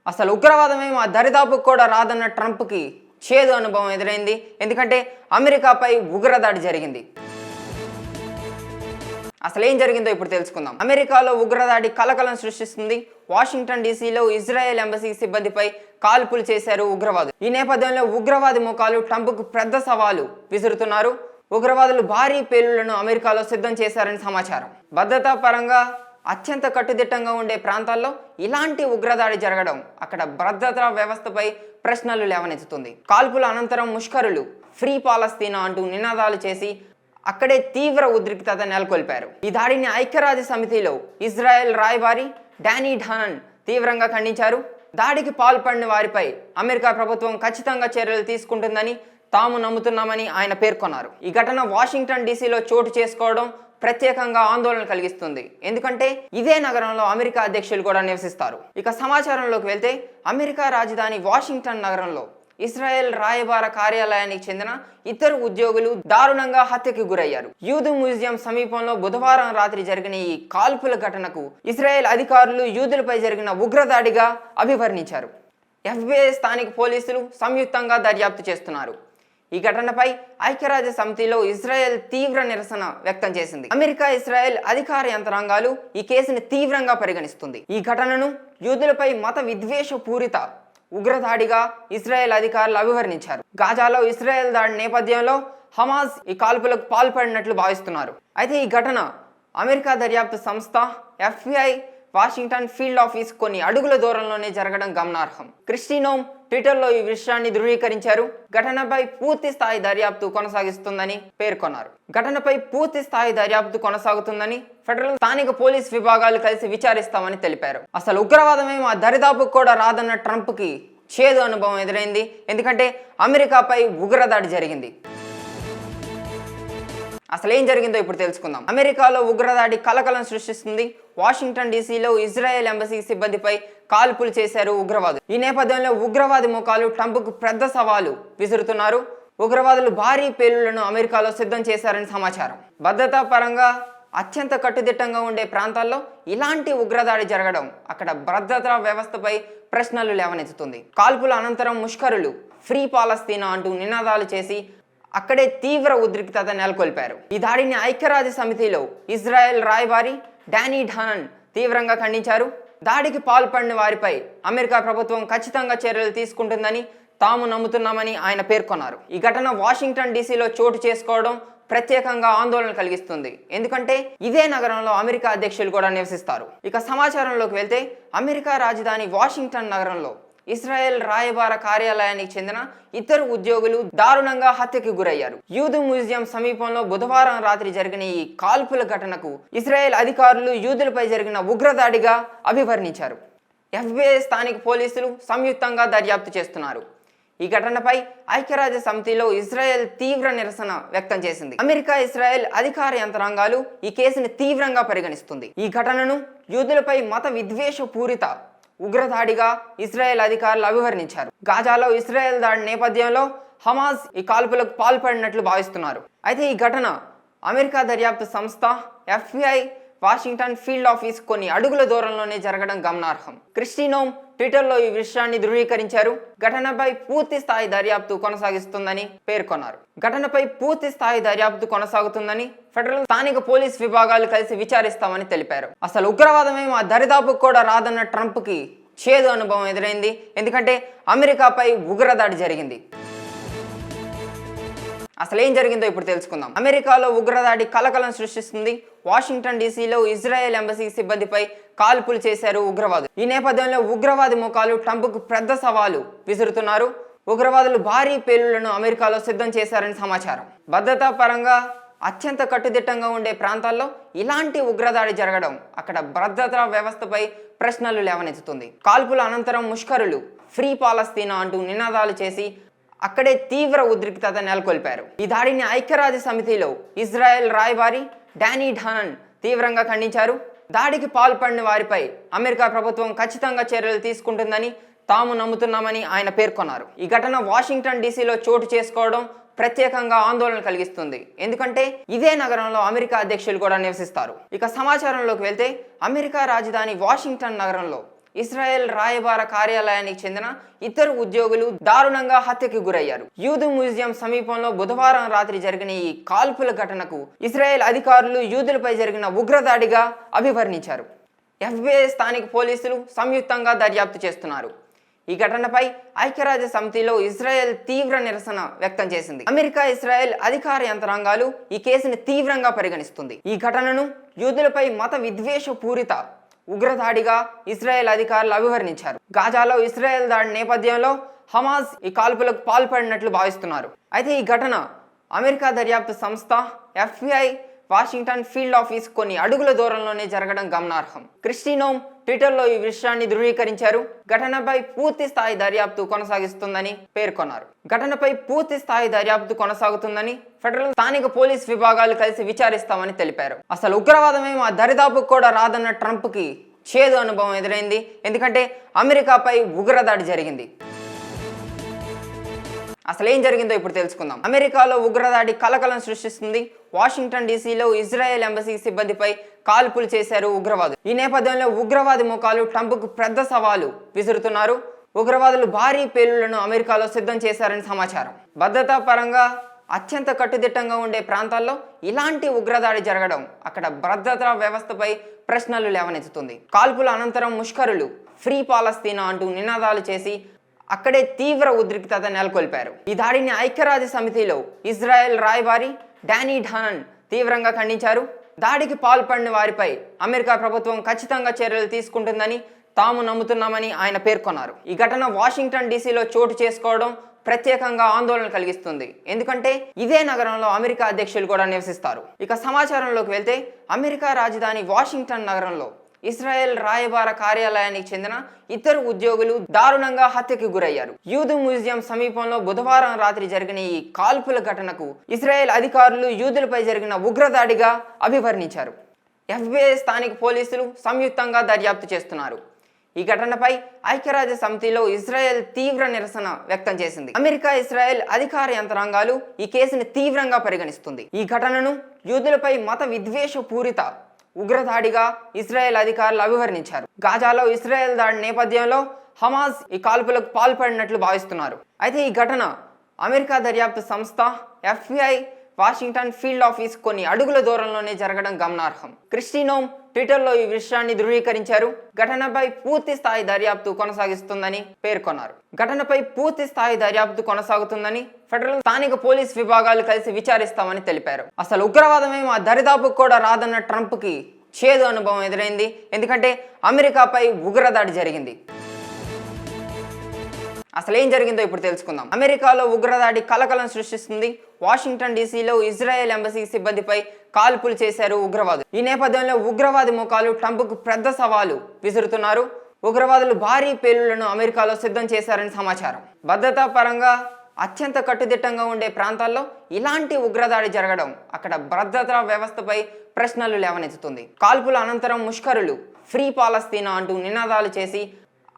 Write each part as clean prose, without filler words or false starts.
అసలు ఉగ్రవాదమే మా దరిదాపుకు కూడా రాదన్న ట్రంప్కి చేదు అనుభవం ఎదురైంది. ఎందుకంటే అమెరికాపై ఉగ్రదాడి జరిగింది. అసలు ఏం జరిగిందో ఇప్పుడు తెలుసుకుందాం. అమెరికాలో ఉగ్రదాడి కలకలం సృష్టిస్తుంది. వాషింగ్టన్ డీసీలో ఇజ్రాయెల్ ఎంబసీ సిబ్బందిపై కాల్పులు చేశారు ఉగ్రవాదులు. ఈ నేపథ్యంలో ఉగ్రవాది ముఖాలు ట్రంప్కు పెద్ద సవాలు విసురుతున్నారు. ఉగ్రవాదులు భారీ పేలుళ్లను అమెరికాలో సిద్ధం చేశారని సమాచారం. భద్రతా పరంగా అత్యంత కట్టుదిట్టంగా ఉండే ప్రాంతాల్లో ఇలాంటి ఉగ్రదాడి జరగడం అక్కడ భద్రతా వ్యవస్థపై ప్రశ్నలు లేవనెత్తుతుంది. కాల్పుల అనంతరం ముష్కరులు ఫ్రీ పాలస్తీనా అంటూ నినాదాలు చేసి అక్కడే తీవ్ర ఉద్రిక్తత నెలకొల్పారు. ఈ దాడిని ఐక్యరాజ్య సమితిలో ఇజ్రాయెల్ రాయబారి డానీ డానన్ తీవ్రంగా ఖండించారు. దాడికి పాల్పడిన వారిపై అమెరికా ప్రభుత్వం ఖచ్చితంగా చర్యలు తీసుకుంటుందని తాము నమ్ముతున్నామని ఆయన పేర్కొన్నారు. ఈ ఘటన వాషింగ్టన్ డీసీలో చోటు చేసుకోవడం ప్రత్యేకంగా ఆందోళన కలిగిస్తుంది. ఎందుకంటే ఇదే నగరంలో అమెరికా అధ్యక్షులు కూడా నివసిస్తారు. ఇక సమాచారంలోకి వెళ్తే అమెరికా రాజధాని వాషింగ్టన్ నగరంలో ఇజ్రాయెల్ రాయబార కార్యాలయానికి చెందిన ఇద్దరు ఉద్యోగులు దారుణంగా హత్యకి గురయ్యారు. యూదు మ్యూజియం సమీపంలో బుధవారం రాత్రి జరిగిన ఈ కాల్పుల ఘటనకు ఇజ్రాయెల్ అధికారులు యూదులపై జరిగిన ఉగ్రదాడిగా అభివర్ణించారు. FBI స్థానిక పోలీసులు సంయుక్తంగా దర్యాప్తు చేస్తున్నారు. ఈ ఘటనపై ఐక్యరాజ్య సమితిలో ఇజ్రాయెల్ తీవ్ర నిరసన వ్యక్తం చేసింది. అమెరికా ఇజ్రాయెల్ అధికార యంత్రాంగాలు ఈ కేసును తీవ్రంగా పరిగణిస్తుంది. ఈ ఘటనను యూదులపై మత విద్వేష పూరిత ఉగ్రదాడిగా ఇజ్రాయెల్ అధికారులు అభివర్ణించారు. గాజాలో ఇజ్రాయెల్ దాడి నేపథ్యంలో హమాస్ ఈ కాల్పులకు పాల్పడినట్లు భావిస్తున్నారు. అయితే ఈ ఘటన అమెరికా దర్యాప్తు సంస్థ FBI వాషింగ్టన్ ఫీల్డ్ ఆఫీస్ కొన్ని అడుగుల దూరంలోనే జరగడం గమనార్హం. క్రిస్టీ నోమ్ ట్విట్టర్లో ఈ విషయాన్ని ధృవీకరించారు. ఘటనపై పూర్తి స్థాయి దర్యాప్తు కొనసాగుతుందని ఫెడరల్ స్థానిక పోలీస్ విభాగాలు కలిసి విచారిస్తామని తెలిపారు. అసలు ఉగ్రవాదమే మా దరిదాపుకు కూడా రాదన్న ట్రంప్కి చేదు అనుభవం ఎదురైంది. ఎందుకంటే అమెరికాపై ఉగ్రదాడి జరిగింది. అసలు ఏం జరిగిందో ఇప్పుడు తెలుసుకుందాం. అమెరికాలో ఉగ్రదాడి కలకలం సృష్టిస్తుంది. వాషింగ్టన్ డీసీలో ఇజ్రాయెల్ ఎంబసీ సిబ్బందిపై కాల్పులు చేశారు ఉగ్రవాదులు. ఈ నేపథ్యంలో ఉగ్రవాది ముఖాలు ట్రంప్కు పెద్ద సవాలు విసురుతున్నారు. ఉగ్రవాదులు భారీ పేలుళ్లను అమెరికాలో సిద్ధం చేశారని సమాచారం. భద్రతా పరంగా అత్యంత కట్టుదిట్టంగా ఉండే ప్రాంతాల్లో ఇలాంటి ఉగ్రదాడి జరగడం అక్కడ భద్రతా వ్యవస్థపై ప్రశ్నలు లేవనెత్తుతుంది. కాల్పుల అనంతరం ముష్కరులు ఫ్రీ పాలస్తీనా అంటూ నినాదాలు చేసి అక్కడే తీవ్ర ఉద్రిక్తత నెలకొల్పారు. ఈ దాడిని ఐక్యరాజ్య సమితిలో ఇజ్రాయెల్ రాయబారి డానీ డానన్ తీవ్రంగా ఖండించారు. దాడికి పాల్పడిన వారిపై అమెరికా ప్రభుత్వం ఖచ్చితంగా చర్యలు తీసుకుంటుందని తాము నమ్ముతున్నామని ఆయన పేర్కొన్నారు. ఈ ఘటన వాషింగ్టన్ డీసీలో చోటు చేసుకోవడం ప్రత్యేకంగా ఆందోళన కలిగిస్తుంది. ఎందుకంటే ఇదే నగరంలో అమెరికా అధ్యక్షులు కూడా నివసిస్తారు. ఇక సమాచారంలోకి వెళ్తే అమెరికా రాజధాని వాషింగ్టన్ నగరంలో ఇజ్రాయెల్ రాయబార కార్యాలయానికి చెందిన ఇద్దరు ఉద్యోగులు దారుణంగా హత్యకి గురయ్యారు. యూదు మ్యూజియం సమీపంలో బుధవారం రాత్రి జరిగిన ఈ కాల్పుల ఘటనకు ఇజ్రాయెల్ అధికారులు యూదులపై జరిగిన ఉగ్రదాడిగా అభివర్ణించారు. FBI స్థానిక పోలీసులు సంయుక్తంగా దర్యాప్తు చేస్తున్నారు. ఈ ఘటనపై ఐక్యరాజ్య సమితిలో ఇజ్రాయెల్ తీవ్ర నిరసన వ్యక్తం చేసింది. అమెరికా ఇజ్రాయెల్ అధికార యంత్రాంగాలు ఈ కేసును తీవ్రంగా పరిగణిస్తుంది. ఈ ఘటనను యూదులపై మత విద్వేష పూరిత ఉగ్రదాడిగా ఇజ్రాయెల్ అధికారులు అభివర్ణించారు. గాజాలో ఇజ్రాయెల్ దాడి నేపథ్యంలో హమాస్ ఈ కాల్పులకు పాల్పడినట్లు భావిస్తున్నారు. అయితే ఈ ఘటన అమెరికా దర్యాప్తు సంస్థ FBI వాషింగ్టన్ ఫీల్డ్ ఆఫీస్ కొన్ని అడుగుల దూరంలోనే జరగడం గమనార్హం. క్రిస్టీ నోమ్ ట్విట్టర్లో ఈ విషయాన్ని ధృవీకరించారు. ఘటనపై పూర్తి స్థాయి దర్యాప్తు కొనసాగుతుందని ఫెడరల్ స్థానిక పోలీస్ విభాగాలు కలిసి విచారిస్తామని తెలిపారు. అసలు ఉగ్రవాదమే మా దరిదాపుకు కూడా రాదన్న ట్రంప్కి చేదు అనుభవం ఎదురైంది. ఎందుకంటే అమెరికాపై ఉగ్రదాడి జరిగింది. అసలు ఏం జరిగిందో ఇప్పుడు తెలుసుకుందాం. అమెరికాలో ఉగ్రదాడి కలకలం సృష్టిస్తుంది. వాషింగ్టన్ డీసీలో ఇజ్రాయెల్ ఎంబసీ సిబ్బందిపై కాల్పులు చేశారు ఉగ్రవాదులు. ఈ నేపథ్యంలో ఉగ్రవాది ముఖాలు ట్రంప్కు పెద్ద సవాలు విసురుతున్నారు. ఉగ్రవాదులు భారీ పేలుళ్లను అమెరికాలో సిద్ధం చేశారని సమాచారం. భద్రతా పరంగా అత్యంత కట్టుదిట్టంగా ఉండే ప్రాంతాల్లో ఇలాంటి ఉగ్రదాడి జరగడం అక్కడ భద్రతా వ్యవస్థపై ప్రశ్నలు లేవనెత్తుతుంది. కాల్పుల అనంతరం ముష్కరులు ఫ్రీ పాలస్తీనా అంటూ నినాదాలు చేసి అక్కడే తీవ్ర ఉద్రిక్తత నెలకొల్పారు. ఈ దాడిని ఐక్యరాజ్య సమితిలో ఇజ్రాయెల్ రాయబారి డానీ డానన్ తీవ్రంగా ఖండించారు. దాడికి పాల్పడిన వారిపై అమెరికా ప్రభుత్వం ఖచ్చితంగా చర్యలు తీసుకుంటుందని తాము నమ్ముతున్నామని ఆయన పేర్కొన్నారు. ఈ ఘటన వాషింగ్టన్ డీసీలో చోటు చేసుకోవడం ప్రత్యేకంగా ఆందోళన కలిగిస్తుంది. ఎందుకంటే ఇదే నగరంలో అమెరికా అధ్యక్షులు కూడా నివసిస్తారు. ఇక సమాచారంలోకి వెళ్తే అమెరికా రాజధాని వాషింగ్టన్ నగరంలో ఇజ్రాయెల్ రాయబార కార్యాలయానికి చెందిన ఇద్దరు ఉద్యోగులు దారుణంగా హత్యకు గురయ్యారు. యూదు మ్యూజియం సమీపంలో బుధవారం రాత్రి జరిగిన ఈ కాల్పుల ఘటనకు ఇజ్రాయెల్ అధికారులు యూదులపై జరిగిన ఉగ్రదాడిగా అభివర్ణించారు. FBI స్థానిక పోలీసులు సంయుక్తంగా దర్యాప్తు చేస్తున్నారు. ఈ ఘటనపై ఐక్యరాజ్య సమితిలో ఇజ్రాయెల్ తీవ్ర నిరసన వ్యక్తం చేసింది. అమెరికా, ఇజ్రాయెల్ అధికార యంత్రాంగాలు ఈ కేసును తీవ్రంగా పరిగణిస్తుంది. ఈ ఘటనను యూదులపై మత విద్వేష పూరిత ఉగ్రదాడిగా ఇజ్రాయెల్ అధికారులు అభివర్ణించారు. గాజాలో ఇజ్రాయెల్ దాడి నేపథ్యంలో హమాస్ ఈ కాల్పులకు పాల్పడినట్లు భావిస్తున్నారు. అయితే ఈ ఘటన అమెరికా దర్యాప్తు సంస్థ FBI వాషింగ్టన్ ఫీల్డ్ ఆఫీస్ కొన్ని అడుగుల దూరంలోనే జరగడం గమనార్హం. క్రిస్టీ నోమ్ ట్విట్టర్లో ఈ విషయాన్ని ధృవీకరించారు. ఘటనపై పూర్తి స్థాయి దర్యాప్తు కొనసాగిస్తుందని పేర్కొన్నారు. ఫెడరల్ స్థానిక పోలీస్ విభాగాలు కలిసి విచారిస్తామని తెలిపారు. అసలు ఉగ్రవాదమే మా దరిదాపుకు కూడా రాదన్న ట్రంప్కి చేదు అనుభవం ఎదురైంది. ఎందుకంటే అమెరికాపై ఉగ్రదాడి జరిగింది. అసలు ఏం జరిగిందో ఇప్పుడు తెలుసుకుందాం. అమెరికాలో ఉగ్రదాడి కలకలం సృష్టిస్తుంది. వాషింగ్టన్ డీసీలో ఇజ్రాయెల్ ఎంబసీ సిబ్బందిపై కాల్పులు చేశారు ఉగ్రవాదులు. ఈ నేపథ్యంలో ఉగ్రవాది ముఖాలు ట్రంప్కు పెద్ద సవాలు విసురుతున్నారు. ఉగ్రవాదులు భారీ పేలుళ్లను అమెరికాలో సిద్ధం చేశారని సమాచారం. భద్రతా పరంగా అత్యంత కట్టుదిట్టంగా ఉండే ప్రాంతాల్లో ఇలాంటి ఉగ్రదాడి జరగడం అక్కడ భద్రతా వ్యవస్థపై ప్రశ్నలు లేవనెత్తుతుంది. కాల్పుల అనంతరం ముష్కరులు ఫ్రీ పాలస్తీనా అంటూ నినాదాలు చేసి అక్కడే తీవ్ర ఉద్రిక్తత నెలకొల్పారు. ఈ దాడిని ఐక్యరాజ్య సమితిలో ఇజ్రాయెల్ రాయబారి డానీ డానన్ తీవ్రంగా ఖండించారు. దాడికి పాల్పడిన వారిపై అమెరికా ప్రభుత్వం ఖచ్చితంగా చర్యలు తీసుకుంటుందని తాము నమ్ముతున్నామని ఆయన పేర్కొన్నారు. ఈ ఘటన వాషింగ్టన్ డీసీలో చోటు చేసుకోవడం ప్రత్యేకంగా ఆందోళన కలిగిస్తుంది. ఎందుకంటే ఇదే నగరంలో అమెరికా అధ్యక్షులు కూడా నివసిస్తారు. ఇక సమాచారంలోకి వెళ్తే అమెరికా రాజధాని వాషింగ్టన్ నగరంలో ఇజ్రాయెల్ రాయబార కార్యాలయానికి చెందిన ఇద్దరు ఉద్యోగులు దారుణంగా హత్యకు గురయ్యారు. యూదు మ్యూజియం సమీపంలో బుధవారం రాత్రి జరిగిన ఈ కాల్పుల ఘటనకు ఇజ్రాయెల్ అధికారులు యూదులపై జరిగిన ఉగ్రదాడిగా అభివర్ణించారు. FBI స్థానిక పోలీసులు సంయుక్తంగా దర్యాప్తు చేస్తున్నారు. ఈ ఘటనపై ఐక్యరాజ్య సమితిలో ఇజ్రాయెల్ తీవ్ర నిరసన వ్యక్తం చేసింది. అమెరికా, ఇజ్రాయెల్ అధికార యంత్రాంగాలు ఈ కేసును తీవ్రంగా పరిగణిస్తుంది. ఈ ఘటనను యూదులపై మత విద్వేష పూరిత ఉగ్రదాడిగా ఇజ్రాయెల్ అధికారులు అభివర్ణించారు. గాజాలో ఇజ్రాయెల్ దాడి నేపథ్యంలో హమాస్ ఈ కాల్పులకు పాల్పడినట్లు భావిస్తున్నారు. అయితే ఈ ఘటన అమెరికా దర్యాప్తు సంస్థ FBI వాషింగ్టన్ ఫీల్డ్ ఆఫీస్ కొన్ని అడుగుల దూరంలోనే జరగడం గమనార్హం. క్రిస్టీ నోమ్ ట్విట్టర్లో ఈ విషయాన్ని ధృవీకరించారు. ఘటనపై పూర్తి స్థాయి దర్యాప్తు కొనసాగిస్తుందని పేర్కొన్నారు. ఫెడరల్ స్థానిక పోలీస్ విభాగాలు కలిసి విచారిస్తామని తెలిపారు. అసలు ఉగ్రవాదమే మా దరిదాపుకు కూడా రాదన్న ట్రంప్కి చేదు అనుభవం ఎదురైంది. ఎందుకంటే అమెరికాపై ఉగ్రదాడి జరిగింది. అసలు ఏం జరిగిందో ఇప్పుడు తెలుసుకుందాం. అమెరికాలో ఉగ్రదాడి కలకలం సృష్టిస్తుంది. వాషింగ్టన్ డీసీలో ఇజ్రాయెల్ ఎంబసీ సిబ్బందిపై కాల్పులు చేశారు ఉగ్రవాదులు. ఈ నేపథ్యంలో ఉగ్రవాది ముఖాలు ట్రంప్కు పెద్ద సవాలు విసురుతున్నారు. ఉగ్రవాదులు భారీ పేలుళ్లను అమెరికాలో సిద్ధం చేశారని సమాచారం. భద్రతా పరంగా అత్యంత కట్టుదిట్టంగా ఉండే ప్రాంతాల్లో ఇలాంటి ఉగ్రదాడి జరగడం అక్కడ భద్రతా వ్యవస్థపై ప్రశ్నలు లేవనెత్తుతుంది. కాల్పుల అనంతరం ముష్కరులు ఫ్రీ పాలస్తీనా అంటూ నినాదాలు చేసి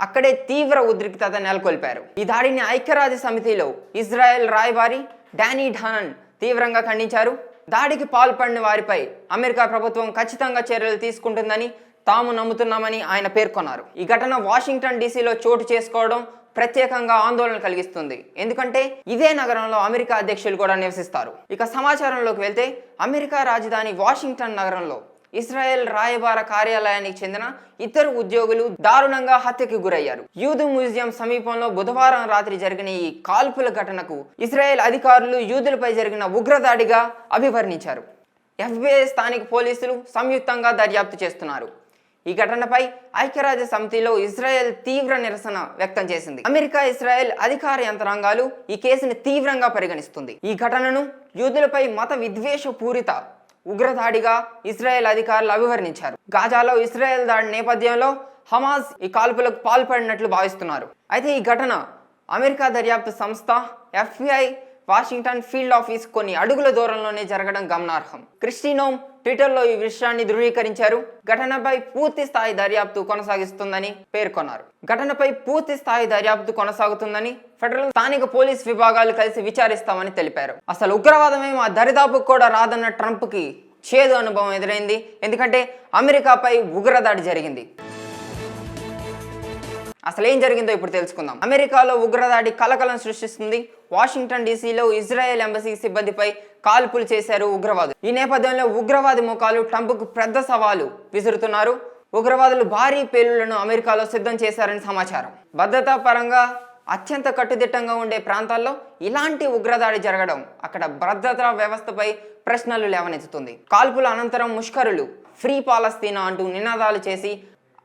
అక్కడే తీవ్ర ఉద్రిక్తత నెలకొల్పారు. ఈ దాడిని ఐక్యరాజ్య సమితిలో ఇజ్రాయెల్ రాయబారి డానీ డానన్ తీవ్రంగా ఖండించారు. దాడికి పాల్పడిన వారిపై అమెరికా ప్రభుత్వం ఖచ్చితంగా చర్యలు తీసుకుంటుందని తాము నమ్ముతున్నామని ఆయన పేర్కొన్నారు. ఈ ఘటన వాషింగ్టన్ డీసీలో చోటు చేసుకోవడం ప్రత్యేకంగా ఆందోళన కలిగిస్తుంది. ఎందుకంటే ఇదే నగరంలో అమెరికా అధ్యక్షులు కూడా నివసిస్తారు. ఇక సమాచారంలోకి వెళ్తే అమెరికా రాజధాని వాషింగ్టన్ నగరంలో ఇజ్రాయెల్ రాయబార కార్యాలయానికి చెందిన ఇద్దరు ఉద్యోగులు దారుణంగా హత్యకు గురయ్యారు. యూదు మ్యూజియం సమీపంలో బుధవారం రాత్రి జరిగిన ఈ కాల్పుల ఘటనకు ఇజ్రాయెల్ అధికారులు యూదులపై జరిగిన ఉగ్రదాడిగా అభివర్ణించారు. FBI స్థానిక పోలీసులు సంయుక్తంగా దర్యాప్తు చేస్తున్నారు. ఈ ఘటనపై ఐక్యరాజ్య సమితిలో ఇజ్రాయెల్ తీవ్ర నిరసన వ్యక్తం చేసింది. అమెరికా, ఇజ్రాయెల్ అధికార యంత్రాంగాలు ఈ కేసును తీవ్రంగా పరిగణిస్తుంది. ఈ ఘటనను యూదులపై మత విద్వేష పూరిత ఉగ్రదాడిగా ఇజ్రాయెల్ అధికారులు అభివర్ణించారు. గాజాలో ఇజ్రాయెల్ దాడి నేపథ్యంలో హమాస్ ఈ కాల్పులకు పాల్పడినట్లు భావిస్తున్నారు. అయితే ఈ ఘటన అమెరికా దర్యాప్తు సంస్థ FBI వాషింగ్టన్ ఫీల్డ్ ఆఫీస్ కొన్ని అడుగుల దూరంలోనే జరగడం గమనార్హం. క్రిస్టీ నోమ్ ట్విట్టర్లో ఈ విషయాన్ని ధృవీకరించారు. ఘటనపై పూర్తి స్థాయి దర్యాప్తు కొనసాగిస్తుందని పేర్కొన్నారు. ఫెడరల్ స్థానిక పోలీస్ విభాగాలు కలిసి విచారిస్తామని తెలిపారు. అసలు ఉగ్రవాదమే మా దరిదాపుకు కూడా రాదన్న ట్రంప్కి చేదు అనుభవం ఎదురైంది. ఎందుకంటే అమెరికాపై ఉగ్రదాడి జరిగింది. అసలు ఏం జరిగిందో ఇప్పుడు తెలుసుకుందాం. అమెరికాలో ఉగ్రదాడి కలకలం సృష్టిస్తుంది. వాషింగ్టన్ డీసీలో ఇజ్రాయెల్ ఎంబసీ సిబ్బందిపై కాల్పులు చేశారు ఉగ్రవాదులు. ఈ నేపథ్యంలో ఉగ్రవాది ముఖాలు ట్రంప్కు పెద్ద సవాలు విసురుతున్నారు. ఉగ్రవాదులు భారీ పేలుళ్లను అమెరికాలో సిద్ధం చేశారని సమాచారం. భద్రతా పరంగా అత్యంత కట్టుదిట్టంగా ఉండే ప్రాంతాల్లో ఇలాంటి ఉగ్రదాడి జరగడం అక్కడ భద్రతా వ్యవస్థపై ప్రశ్నలు లేవనెత్తుతుంది. కాల్పుల అనంతరం ముష్కరులు ఫ్రీ పాలస్తీనా అంటూ నినాదాలు చేసి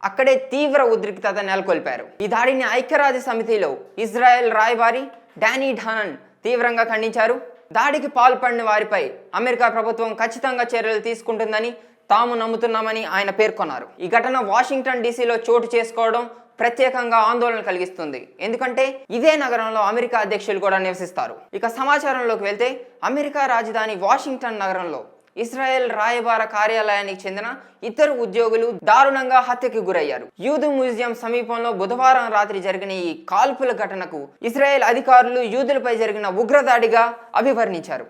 అక్కడే తీవ్ర ఉద్రిక్తత నెలకొల్పారు. ఈ దాడిని ఐక్యరాజ్య సమితిలో ఇజ్రాయెల్ రాయబారి డానీ డానన్ తీవ్రంగా ఖండించారు. దాడికి పాల్పడిన వారిపై అమెరికా ప్రభుత్వం ఖచ్చితంగా చర్యలు తీసుకుంటుందని తాము నమ్ముతున్నామని ఆయన పేర్కొన్నారు. ఈ ఘటన వాషింగ్టన్ డీసీలో చోటు చేసుకోవడం ప్రత్యేకంగా ఆందోళన కలిగిస్తుంది. ఎందుకంటే ఇదే నగరంలో అమెరికా అధ్యక్షులు కూడా నివసిస్తారు. ఇక సమాచారంలోకి వెళ్తే అమెరికా రాజధాని వాషింగ్టన్ నగరంలో ఇజ్రాయెల్ రాయబార కార్యాలయానికి చెందిన ఇద్దరు ఉద్యోగులు దారుణంగా హత్యకి గురయ్యారు. యూదు మ్యూజియం సమీపంలో బుధవారం రాత్రి జరిగిన ఈ కాల్పుల ఘటనకు ఇజ్రాయెల్ అధికారులు యూదులపై జరిగిన ఉగ్రదాడిగా అభివర్ణించారు.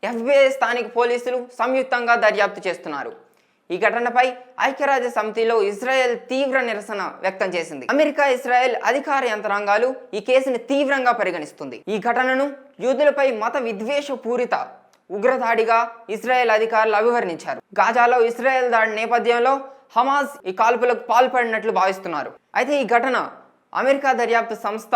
FBI స్థానిక పోలీసులు సంయుక్తంగా దర్యాప్తు చేస్తున్నారు. ఈ ఘటనపై ఐక్యరాజ్య సమితిలో ఇజ్రాయెల్ తీవ్ర నిరసన వ్యక్తం చేసింది. అమెరికా, ఇజ్రాయెల్ అధికార యంత్రాంగాలు ఈ కేసును తీవ్రంగా పరిగణిస్తుంది. ఈ ఘటనను యూదులపై మత విద్వేష పూరిత ఉగ్రదాడిగా ఇజ్రాయెల్ అధికారులు అభివర్ణించారు. గాజాలో ఇజ్రాయెల్ దాడి నేపథ్యంలో హమాస్ ఈ కాల్పులకు పాల్పడినట్లు భావిస్తున్నారు. అయితే ఈ ఘటన అమెరికా దర్యాప్తు సంస్థ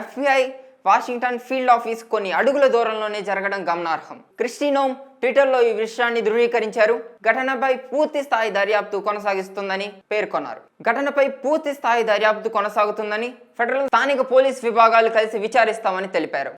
FBI వాషింగ్టన్ ఫీల్డ్ ఆఫీస్ కొన్ని అడుగుల దూరంలోనే జరగడం గమనార్హం. క్రిస్టీ నోమ్ ట్విట్టర్లో ఈ విషయాన్ని ధృవీకరించారు. ఘటనపై పూర్తి స్థాయి దర్యాప్తు కొనసాగుతుందని ఫెడరల్ స్థానిక పోలీస్ విభాగాలు కలిసి విచారిస్తామని తెలిపారు.